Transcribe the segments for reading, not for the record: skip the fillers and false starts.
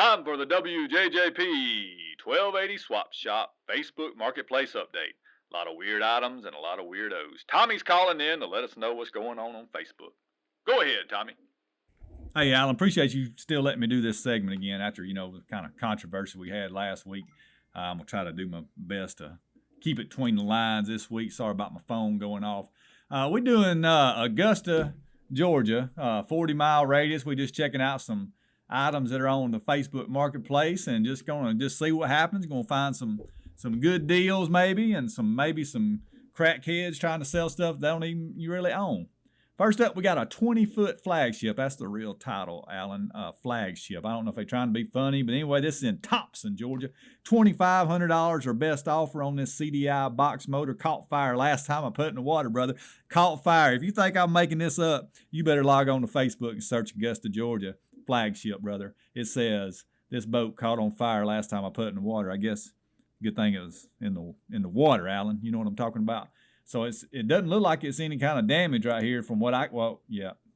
Time for the WJJP 1280 Swap Shop Facebook Marketplace update. A lot of weird items and a lot of weirdos. Tommy's calling in to let us know what's going on Facebook. Go ahead, Tommy. Hey, Alan, appreciate you still letting me do this segment again after, the kind of controversy we had last week. I'm going to try to do my best to keep it between the lines this week. Sorry about my phone going off. We're doing Augusta, Georgia, 40-mile radius. We're just checking out some items that are on the Facebook Marketplace and just going to see what happens. Going to find some good deals maybe, and some crackheads trying to sell stuff they don't even you really own. First up, we got a 20-foot flagship. That's the real title, Alan. Flagship. I don't know if they're trying to be funny, but anyway, this is in Thompson, Georgia. $2,500 or best offer on this CDI box motor. Caught fire last time I put it in the water, brother. Caught fire. If you think I'm making this up, you better log on to Facebook and search Augusta, Georgia. Flagship, brother. It says this boat caught on fire last time I put it in the water. I guess good thing it was in the water, Alan. You know what I'm talking about. So it doesn't look like it's any kind of damage right here from what a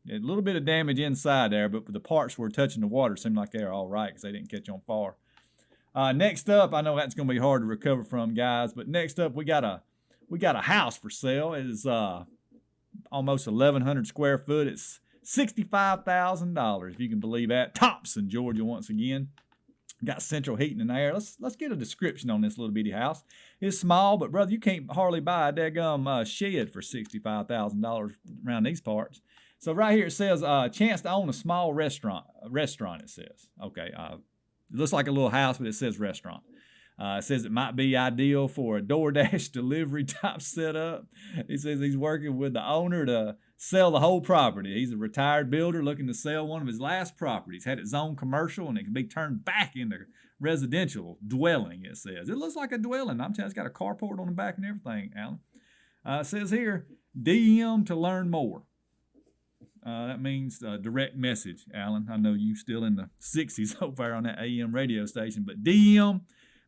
little bit of damage inside there, but the parts were touching the water seemed like they were all right because they didn't catch on fire. Next up, I know that's going to be hard to recover from, guys, but next up we got a house for sale. It is almost 1,100 square foot. It's $65,000, if you can believe that. Thompson, Georgia, once again. Got central heating and air. Let's get a description on this little bitty house. It's small, but brother, you can't hardly buy a daggum shed for $65,000 around these parts. So right here it says chance to own a small restaurant. It says. Okay, it looks like a little house, but it says restaurant. It says it might be ideal for a DoorDash delivery type setup. It says he's working with the owner to sell the whole property. He's a retired builder looking to sell one of his last properties. Had its own commercial, and it can be turned back into residential dwelling, it says. It looks like a dwelling. I'm telling you, it's got a carport on the back and everything, Alan. It says here, DM to learn more. That means direct message, Alan. I know you still in the 60s over there on that AM radio station, but DM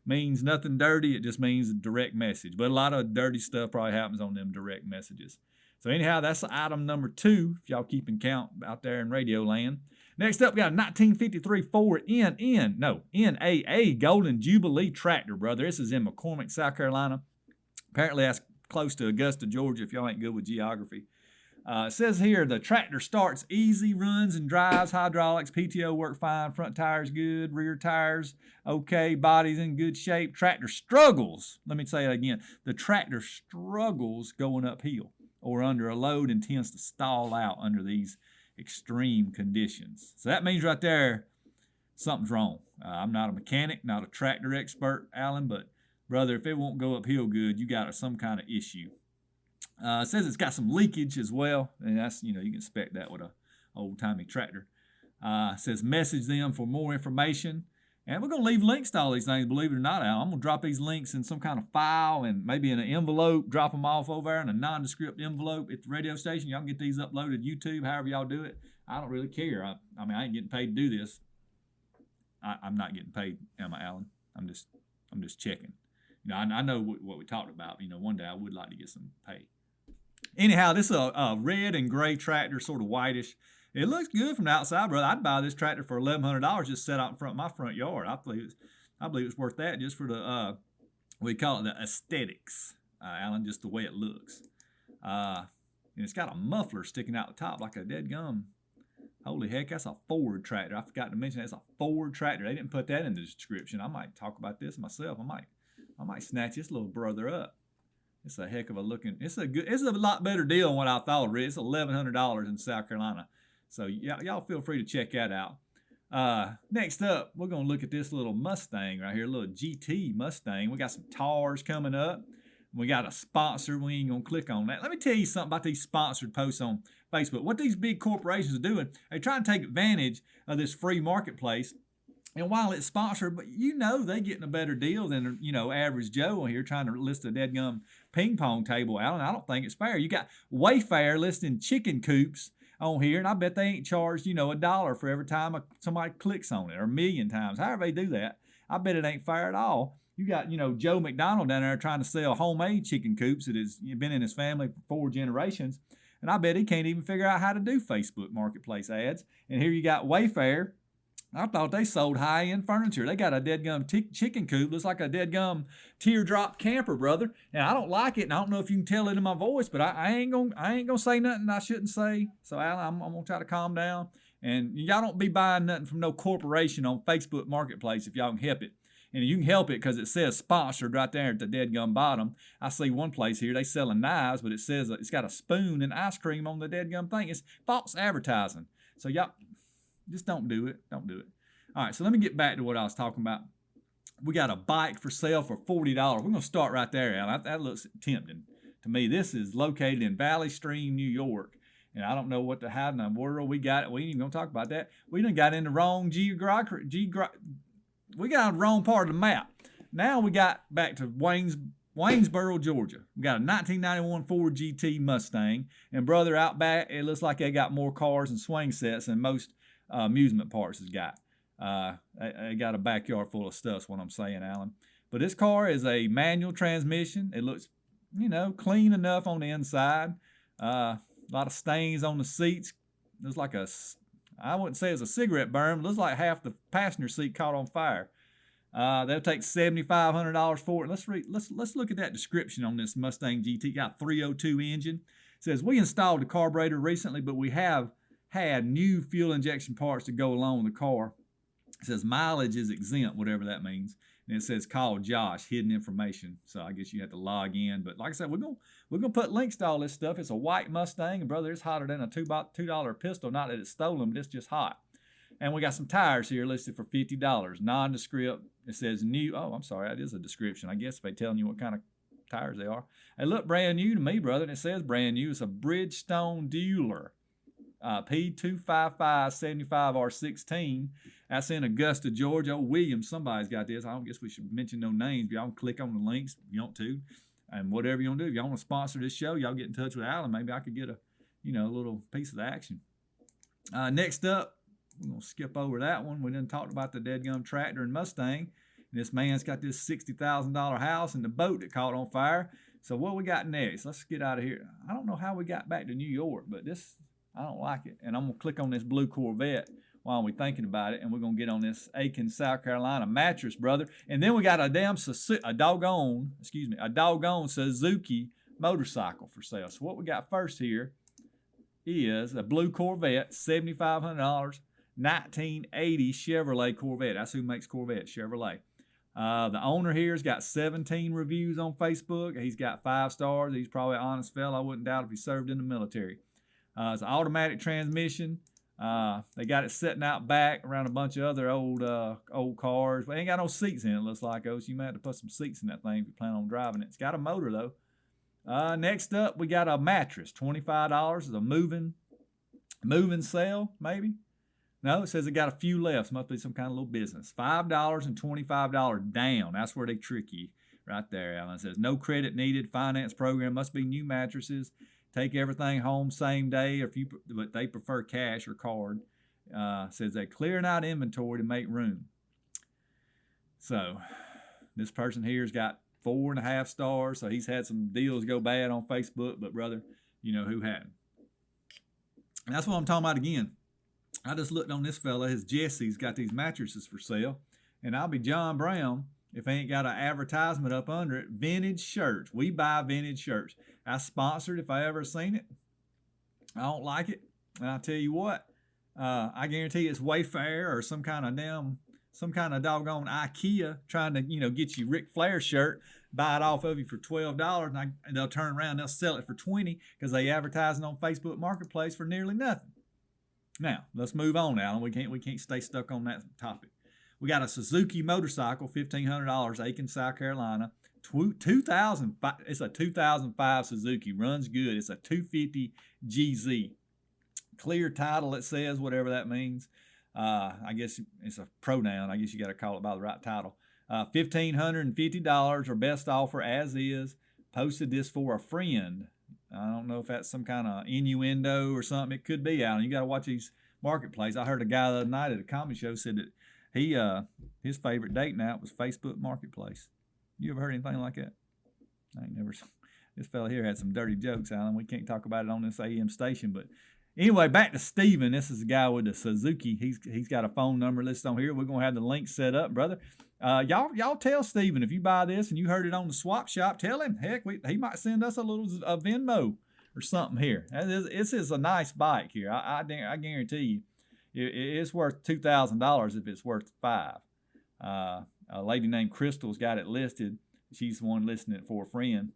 means nothing dirty. It just means a direct message. But a lot of dirty stuff probably happens on them direct messages. So anyhow, that's item number 2, if y'all keeping count out there in radio land. Next up, we got a 1953 Ford NAA Golden Jubilee tractor, brother. This is in McCormick, South Carolina. Apparently that's close to Augusta, Georgia, if y'all ain't good with geography. It says here, the tractor starts easy, runs and drives, hydraulics, PTO work fine, front tires good, rear tires okay, body's in good shape. Tractor struggles. Let me say it again. The tractor struggles going uphill or under a load and tends to stall out under these extreme conditions. So that means right there, something's wrong. I'm not a mechanic, not a tractor expert, Alan, but brother, if it won't go uphill good, you got some kind of issue. It says it's got some leakage as well, and that's, you can expect that with a old-timey tractor. It says message them for more information. And we're going to leave links to all these things, believe it or not, Al. I'm going to drop these links in some kind of file and maybe in an envelope, drop them off over there in a nondescript envelope at the radio station. Y'all can get these uploaded to YouTube, however y'all do it. I don't really care. I mean, I ain't getting paid to do this. I'm not getting paid, am I, Alan? I'm just checking. I know what we talked about. One day I would like to get some pay. Anyhow, this is a red and gray tractor, sort of whitish. It looks good from the outside, brother. I'd buy this tractor for $1,100 just set out in front of my front yard. I believe it's worth that just for the, we call it the aesthetics, Alan, just the way it looks. And it's got a muffler sticking out the top like a dead gum. Holy heck, that's a Ford tractor. I forgot to mention that's a Ford tractor. They didn't put that in the description. I might talk about this myself. I might snatch this little brother up. It's a heck of a looking. It's a lot better deal than what I thought. It's $1,100 in South Carolina. So y'all feel free to check that out. Next up, we're gonna look at this little Mustang right here, a little GT Mustang. We got some TARs coming up. We got a sponsor. We ain't gonna click on that. Let me tell you something about these sponsored posts on Facebook. What these big corporations are doing, they try to take advantage of this free marketplace. And while it's sponsored, but they getting a better deal than, average Joe on here trying to list a deadgum ping pong table, Alan. I don't think it's fair. You got Wayfair listing chicken coops on here, and I bet they ain't charged, $1 for every time somebody clicks on it, or a million times. However they do that, I bet it ain't fair at all. You got, Joe McDonald down there trying to sell homemade chicken coops that has been in his family for 4 generations, and I bet he can't even figure out how to do Facebook Marketplace ads. And here you got Wayfair I thought they sold high-end furniture. They got a dead-gum chicken coop. Looks like a dead-gum teardrop camper, brother. And I don't like it, and I don't know if you can tell it in my voice, but I ain't gonna say nothing I shouldn't say. So Alan, I'm gonna try to calm down. And y'all don't be buying nothing from no corporation on Facebook Marketplace if y'all can help it. And you can help it because it says sponsored right there at the dead-gum bottom. I see one place here, they selling knives, but it says it's got a spoon and ice cream on the dead-gum thing. It's false advertising. So y'all just don't do it. Don't do it. All right, so let me get back to what I was talking about. We got a bike for sale for $40. We're going to start right there, Al. That looks tempting to me. This is located in Valley Stream, New York. And I don't know how in the world we got it. We ain't even going to talk about that. We done got in the wrong we got on the wrong part of the map. Now we got back to Waynesboro, Georgia. We got a 1991 Ford GT Mustang. And brother, out back, it looks like they got more cars and swing sets than most amusement parks has got. They got a backyard full of stuff, is what I'm saying, Alan. But this car is a manual transmission. It looks, clean enough on the inside. A lot of stains on the seats. Looks like I wouldn't say it's a cigarette burn. It looks like half the passenger seat caught on fire. They'll take $7,500 for it. Let's look at that description on this Mustang GT. Got 302 engine. It says, we installed the carburetor recently, but we have had new fuel injection parts to go along with the car. It says mileage is exempt, whatever that means. And it says call Josh, hidden information. So I guess you have to log in. But like I said, we're gonna put links to all this stuff. It's a white Mustang, and brother, it's hotter than a $2 pistol. Not that it's stolen, but it's just hot. And we got some tires here listed for $50. Nondescript. It says new. Oh, I'm sorry, that is a description. I guess if they're telling you what kind of tires they are. They look brand new to me, brother. And it says brand new. It's a Bridgestone Dealer. P25575R16. That's in Augusta, Georgia. Williams, somebody's got this. I don't guess we should mention no names, but y'all can click on the links if you want to. And whatever you want to do. If y'all want to sponsor this show, y'all get in touch with Alan. Maybe I could get a little piece of the action. Next up, we're going to skip over that one. We done talked about the deadgum tractor and Mustang. And this man's got this $60,000 house and the boat that caught on fire. So what we got next? Let's get out of here. I don't know how we got back to New York, but I don't like it. And I'm going to click on this blue Corvette while we're thinking about it. And we're going to get on this Aiken, South Carolina mattress, brother. And then we got a doggone Suzuki motorcycle for sale. So what we got first here is a blue Corvette, $7,500, 1980 Chevrolet Corvette. That's who makes Corvette, Chevrolet. The owner here has got 17 reviews on Facebook. He's got 5 stars. He's probably an honest fella. I wouldn't doubt if he served in the military. It's an automatic transmission. They got it sitting out back around a bunch of other old cars. But ain't got no seats in it, looks like. So you might have to put some seats in that thing if you plan on driving it. It's got a motor, though. Next up, we got a mattress. $25 is a moving sale, maybe. No, it says it got a few left. Must be some kind of little business. $5 and $25 down. That's where they trick you right there, Alan. It says no credit needed. Finance program. Must be new mattresses. Take everything home same day, but they prefer cash or card. Says they're clearing out inventory to make room. So this person here's got 4.5 stars. So he's had some deals go bad on Facebook, but brother, who hadn't? And that's what I'm talking about again. I just looked on this fella. His Jesse's got these mattresses for sale, and I'll be John Brown if I ain't got an advertisement up under it. Vintage shirts. We buy vintage shirts. I sponsored if I ever seen it. I don't like it. And I'll tell you what, I guarantee it's Wayfair or some kind of doggone IKEA trying to, get you Ric Flair shirt, buy it off of you for $12, and they'll turn around and they'll sell it for $20 because they advertising on Facebook Marketplace for nearly nothing. Now, let's move on, Alan. We can't stay stuck on that topic. We got a Suzuki motorcycle, $1,500, Aiken, South Carolina. 2005. It's a 2005 Suzuki. Runs good. It's a 250 GZ. Clear title, it says, whatever that means. I guess it's a pronoun. I guess you got to call it by the right title. $1,550 or best offer as is. Posted this for a friend. I don't know if that's some kind of innuendo or something. It could be, Alan. You got to watch these marketplace. I heard a guy the other night at a comedy show said that his favorite dating app was Facebook Marketplace. You ever heard anything like that? I ain't never. This fella here had some dirty jokes, Alan. We can't talk about it on this AM station, but Anyway, back to Steven. This is the guy with the Suzuki. He's got a phone number listed on here. We're gonna have the link set up, brother. Y'all tell Steven if you buy this and you heard it on the swap shop. Tell him, heck, he might send us a little Venmo or something here. This is a nice bike here. I guarantee you, it's worth $2,000 if it's worth $5,000. A lady named Crystal's got it listed. She's the one listing it for a friend.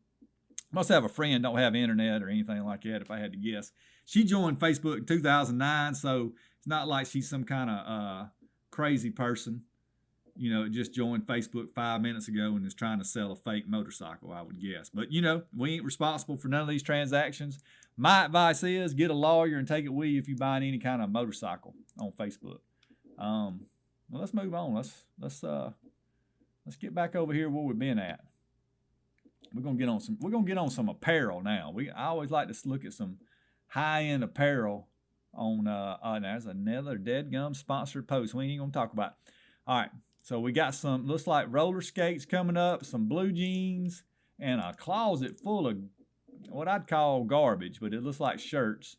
Must have a friend, don't have internet or anything like that, if I had to guess. She joined Facebook in 2009, so it's not like she's some kind of crazy person. You know, just joined Facebook 5 minutes ago and is trying to sell a fake motorcycle, I would guess. But, you know, we ain't responsible for none of these transactions. My advice is get a lawyer and take it with you if you're buying any kind of motorcycle on Facebook. Well, let's move on. Let's get back over here where we've been at. We're gonna get on some apparel now. I always like to look at some high-end apparel on there's another deadgum sponsored post we ain't gonna talk about. All right, so we got some, looks like roller skates coming up, some blue jeans, and a closet full of what I'd call garbage, but it looks like shirts.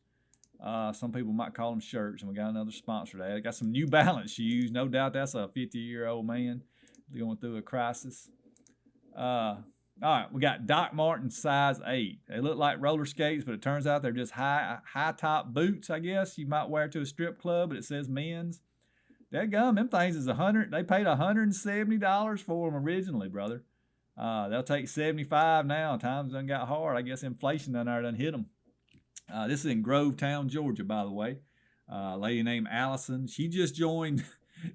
Some people might call them shirts, and we got another sponsor there. Got some New Balance shoes. No doubt that's a 50-year-old man going through a crisis. All right, we got Doc Martens size 8. They look like roller skates, but it turns out they're just high top boots, I guess. You might wear to a strip club, but it says men's. Dadgum, them things is $100. They paid $170 for them originally, brother. They'll take $75 now. Times done got hard. I guess inflation done hit them. This is in Grovetown, Georgia, by the way. A lady named Allison. She just joined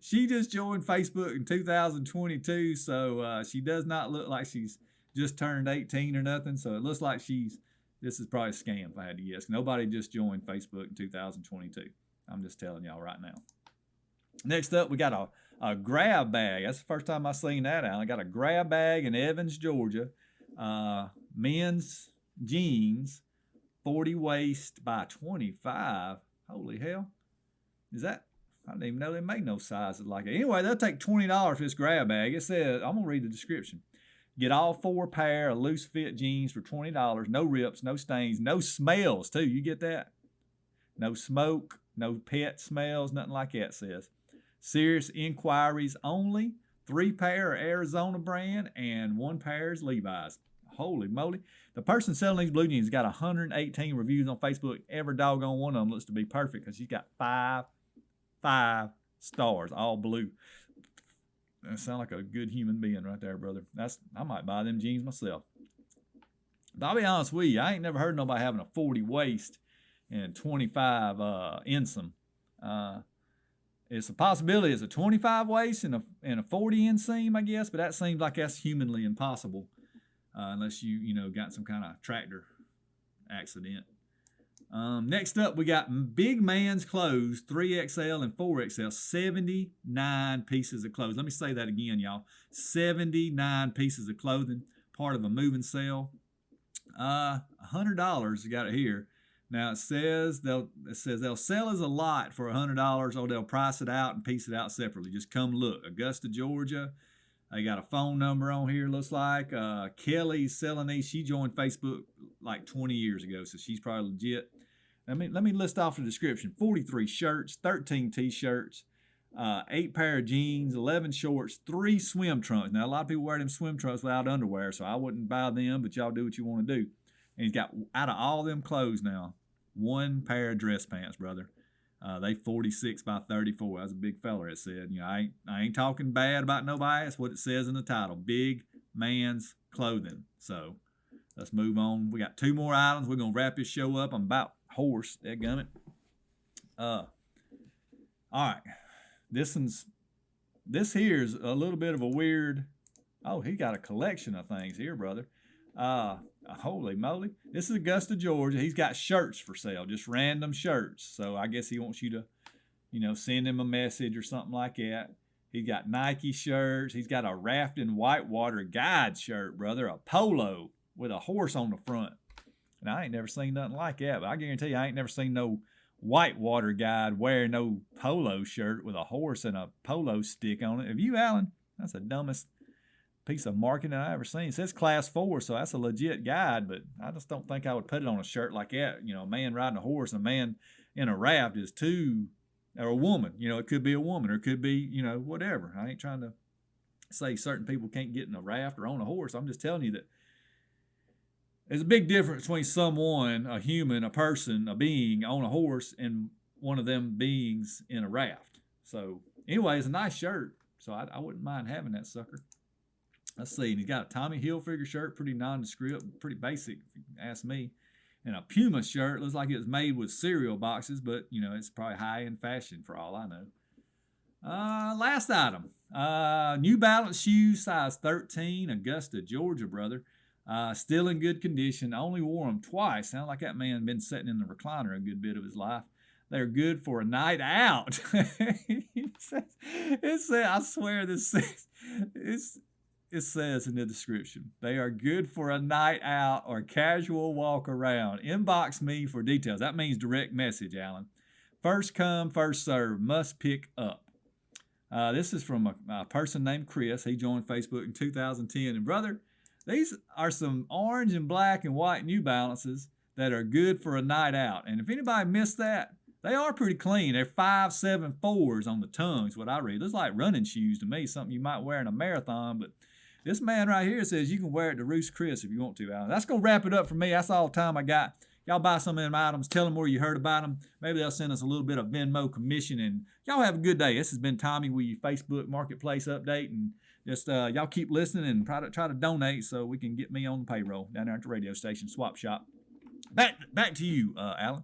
Facebook in 2022, so she does not look like she's just turned 18 or nothing. So it looks like this is probably a scam if I had to guess. Nobody just joined Facebook in 2022. I'm just telling y'all right now. Next up, we got a grab bag. That's the first time I've seen that out. I got a grab bag in Evans, Georgia. Men's jeans, 40 waist by 25. Holy hell. Is that? I didn't even know they make no sizes like it. Anyway, they'll take $20 for this grab bag. It says, I'm going to read the description. Get all 4 pair of loose fit jeans for $20. No rips, no stains, no smells too. You get that? No smoke, no pet smells, nothing like that, says. Serious inquiries only. 3 pair of Arizona brand and 1 pair is Levi's. Holy moly. The person selling these blue jeans got 118 reviews on Facebook. Every doggone one of them looks to be perfect because she's got 5 stars, all blue. That sounds like a good human being right there, brother. I might buy them jeans myself. But I'll be honest with you, I ain't never heard of nobody having a 40 waist and 25 inseam. It's a possibility it's a 25 waist and a 40 inseam, I guess, but that seems like that's humanly impossible unless you got some kind of tractor accident. Next up, we got big man's clothes, 3XL and 4XL, 79 pieces of clothes. Let me say that again, y'all. 79 pieces of clothing, part of a moving sale. $100, you got it here. Now it says they'll sell as a lot for $100, or they'll price it out and piece it out separately. Just come look. Augusta, Georgia. They got a phone number on here, looks like. Kelly's selling these. She joined Facebook like 20 years ago, so she's probably legit. Let me list off the description. 43 shirts, 13 t-shirts, 8 pair of jeans, 11 shorts, 3 swim trunks. Now, a lot of people wear them swim trunks without underwear, so I wouldn't buy them, but y'all do what you want to do. And he's got, out of all them clothes now, 1 pair of dress pants, brother. They 46 by 34. That's a big fella, it said. I ain't talking bad about nobody. That's what it says in the title. Big man's clothing. So let's move on. We got 2 more items. We're going to wrap this show up. I'm about horse. Dadgummit. All right. This here's a little bit of a weird. Oh, he got a collection of things here, brother. Holy moly. This is Augusta, Georgia. He's got shirts for sale, just random shirts. So I guess he wants you to, send him a message or something like that. He's got Nike shirts. He's got a rafting whitewater guide shirt, brother, a polo with a horse on the front. And I ain't never seen nothing like that, but I guarantee you I ain't never seen no whitewater guide wearing no polo shirt with a horse and a polo stick on it. Have you, Alan? That's the dumbest piece of marketing I ever seen. It says class 4, so that's a legit guide, but I just don't think I would put it on a shirt like that. A man riding a horse and a man in a raft is two, or a woman. It could be a woman or it could be, whatever. I ain't trying to say certain people can't get in a raft or on a horse. I'm just telling you that there's a big difference between someone, a human, a person, a being on a horse and one of them beings in a raft. So anyway, it's a nice shirt. So I wouldn't mind having that sucker. Let's see. And he's got a Tommy Hilfiger shirt, pretty nondescript, pretty basic, if you ask me. And a Puma shirt. Looks like it was made with cereal boxes, but, it's probably high-end fashion for all I know. Last item. New Balance shoes, size 13, Augusta, Georgia, brother. Still in good condition. Only wore them twice. Sounds like that man had been sitting in the recliner a good bit of his life. They're good for a night out. It says, I swear this says, it says in the description, they are good for a night out or casual walk around. Inbox me for details. That means direct message, Alan. First come, first serve. Must pick up. This is from a person named Chris. He joined Facebook in 2010. And brother, these are some orange and black and white New Balances that are good for a night out. And if anybody missed that, they are pretty clean. They're 5.74s on the tongue is what I read. Looks like running shoes to me, something you might wear in a marathon. But this man right here says you can wear it to Roost Chris if you want to, Alan. That's going to wrap it up for me. That's all the time I got. Y'all buy some of them items. Tell them where you heard about them. Maybe they'll send us a little bit of Venmo commission. And y'all have a good day. This has been Tommy with your Facebook Marketplace update. And just y'all keep listening and try to donate so we can get me on the payroll down there at the radio station Swap Shop. Back to you, Alan.